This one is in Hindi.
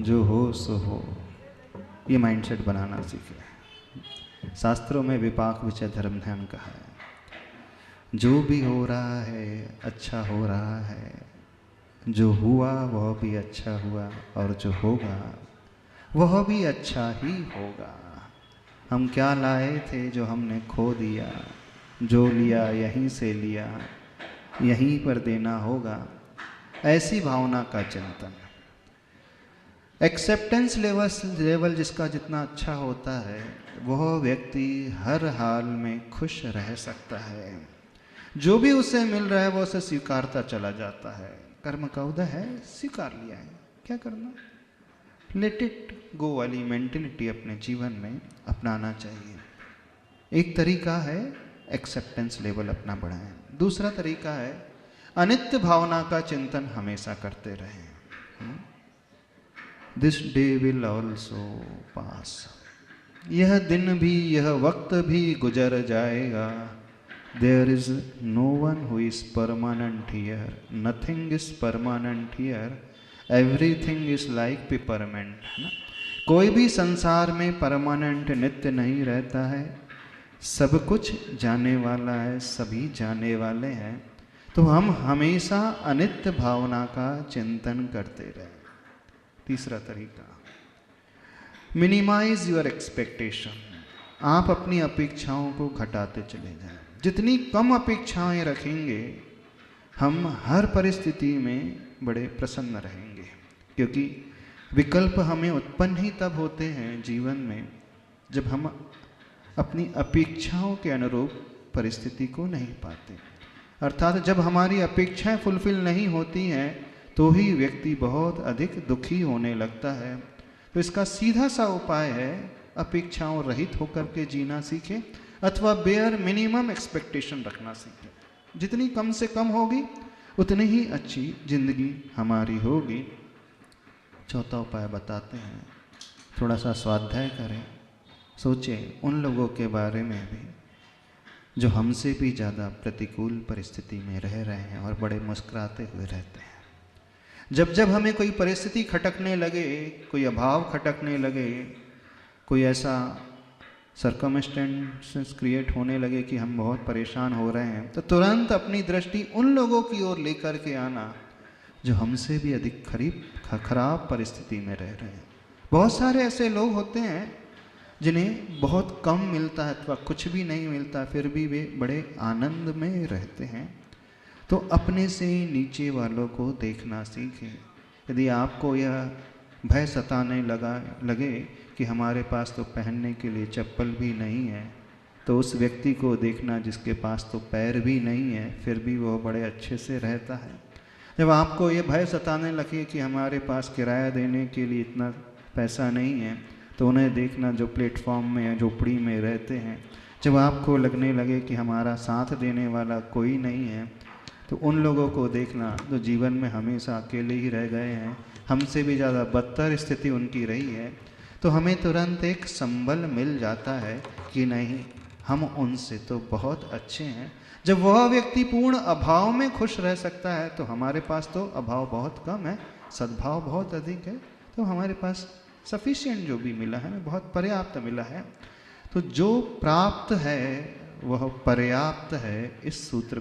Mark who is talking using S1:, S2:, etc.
S1: जो हो सो हो, ये माइंडसेट बनाना सीखें। शास्त्रों में विपाक विचय धर्म ध्यान कहा है। जो भी हो रहा है अच्छा हो रहा है, जो हुआ वह भी अच्छा हुआ, और जो होगा वह भी अच्छा ही होगा। हम क्या लाए थे जो हमने खो दिया, जो लिया यहीं से लिया, यहीं पर देना होगा। ऐसी भावना का चिंतन। एक्सेप्टेंस लेवल जिसका जितना अच्छा होता है, वह व्यक्ति हर हाल में खुश रह सकता है। जो भी उसे मिल रहा है वो उसे स्वीकारता चला जाता है। कर्म का उदय है, स्वीकार लिया है, क्या करना, लेट इट गो वाली मेंटेलिटी अपने जीवन में अपनाना चाहिए। एक तरीका है एक्सेप्टेंस लेवल अपना बढ़ाएं। दूसरा तरीका है अनित्य भावना का चिंतन हमेशा करते रहें। This day will also pass. यह दिन भी, यह वक्त भी गुजर जाएगा। There is no one who is permanent here, nothing is permanent here, everything is like peppermint. है ना, कोई भी संसार में परमानेंट नित्य नहीं रहता है। सब कुछ जाने वाला है, सभी जाने वाले हैं। तो हम हमेशा अनित्य भावना का चिंतन करते रहें। तीसरा तरीका, मिनिमाइज योर एक्सपेक्टेशन। आप अपनी अपेक्षाओं को घटाते चले जाएं। जितनी कम अपेक्षाएं रखेंगे, हम हर परिस्थिति में बड़े प्रसन्न रहेंगे। क्योंकि विकल्प हमें उत्पन्न ही तब होते हैं जीवन में जब हम अपनी अपेक्षाओं के अनुरूप परिस्थिति को नहीं पाते। अर्थात जब हमारी अपेक्षाएं फुलफिल नहीं होती हैं तो ही व्यक्ति बहुत अधिक दुखी होने लगता है। तो इसका सीधा सा उपाय है अपेक्षाओं रहित होकर के जीना सीखें, अथवा बेयर मिनिमम एक्सपेक्टेशन रखना सीखें। जितनी कम से कम होगी उतनी ही अच्छी जिंदगी हमारी होगी। चौथा उपाय बताते हैं, थोड़ा सा स्वाध्याय करें, सोचें उन लोगों के बारे में भी जो हमसे भी ज़्यादा प्रतिकूल परिस्थिति में रह रहे हैं और बड़े मुस्कुराते हुए रहते हैं। जब जब हमें कोई परिस्थिति खटकने लगे, कोई अभाव खटकने लगे, कोई ऐसा सर्कमस्टेंसेस क्रिएट होने लगे कि हम बहुत परेशान हो रहे हैं, तो तुरंत अपनी दृष्टि उन लोगों की ओर लेकर के आना जो हमसे भी अधिक खराब परिस्थिति में रह रहे हैं। बहुत सारे ऐसे लोग होते हैं जिन्हें बहुत कम मिलता है अथवा कुछ भी नहीं मिलता, फिर भी वे बड़े आनंद में रहते हैं। तो अपने से नीचे वालों को देखना सीखें। यदि आपको यह भय सताने लगे कि हमारे पास तो पहनने के लिए चप्पल भी नहीं है, तो उस व्यक्ति को देखना जिसके पास तो पैर भी नहीं है, फिर भी वो बड़े अच्छे से रहता है। जब आपको ये भय सताने लगे कि हमारे पास किराया देने के लिए इतना पैसा नहीं है, तो उन्हें देखना जो प्लेटफॉर्म में या झोपड़ी में रहते हैं। जब आपको लगने लगे कि हमारा साथ देने वाला कोई नहीं है, तो उन लोगों को देखना जो जीवन में हमेशा अकेले ही रह गए हैं, हमसे भी ज़्यादा बदतर स्थिति उनकी रही है। तो हमें तुरंत एक संबल मिल जाता है कि नहीं, हम उनसे तो बहुत अच्छे हैं। जब वह व्यक्ति पूर्ण अभाव में खुश रह सकता है, तो हमारे पास तो अभाव बहुत कम है, सद्भाव बहुत अधिक है। तो हमारे पास सफिशिएंट जो भी मिला है, बहुत पर्याप्त मिला है। तो जो प्राप्त है वह पर्याप्त है, इस सूत्र